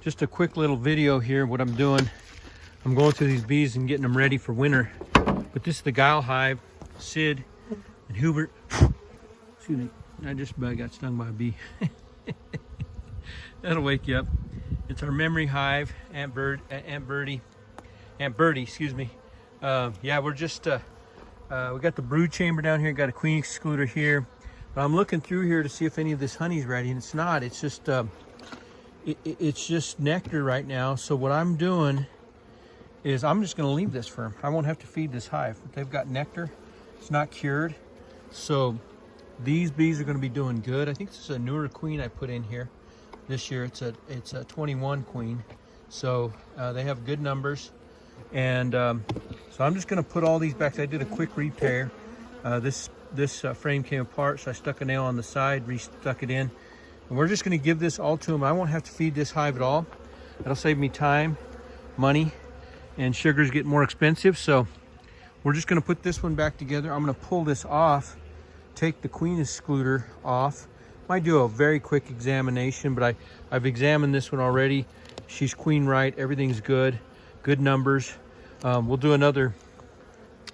Just a quick little video here. What I'm doing, I'm going through these bees and getting them ready for winter. But this is the Geil hive. Sid and Hubert. Excuse me, I just about got stung by a bee. That'll wake you up. It's our memory hive. Aunt Birdie, excuse me. Yeah, we're just we got the brood chamber down here. Got a queen excluder here. But I'm looking through here to see if any of this honey's ready, and it's not. It's just it's just nectar right now. So what I'm doing is I'm just going to leave this for them. I won't have to feed this hive. They've got nectar. It's not cured, so these bees are going to be doing good. I think this is a newer queen I put in here this year. It's a 21 queen, so they have good numbers. And so I'm just going to put all these back. I did a quick repair. This frame came apart, so I stuck a nail on the side, restuck it in, and we're just going to give this all to them. I won't have to feed this hive at all. That'll save me time, money, and sugar's getting more expensive. So we're just going to put this one back together. I'm going to pull this off, take the queen excluder off. Might do a very quick examination, but I've examined this one already. She's queen right. Everything's good. Good numbers. We'll do another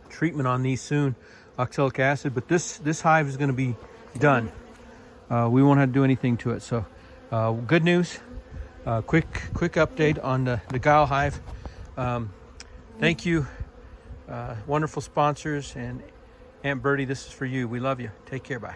treatment on these soon, oxalic acid, but this hive is going to be done. We won't have to do anything to it. So good news. Quick update on the Geil hive. Thank you, wonderful sponsors, and Aunt Birdie, this is for you. We love you. Take care. Bye.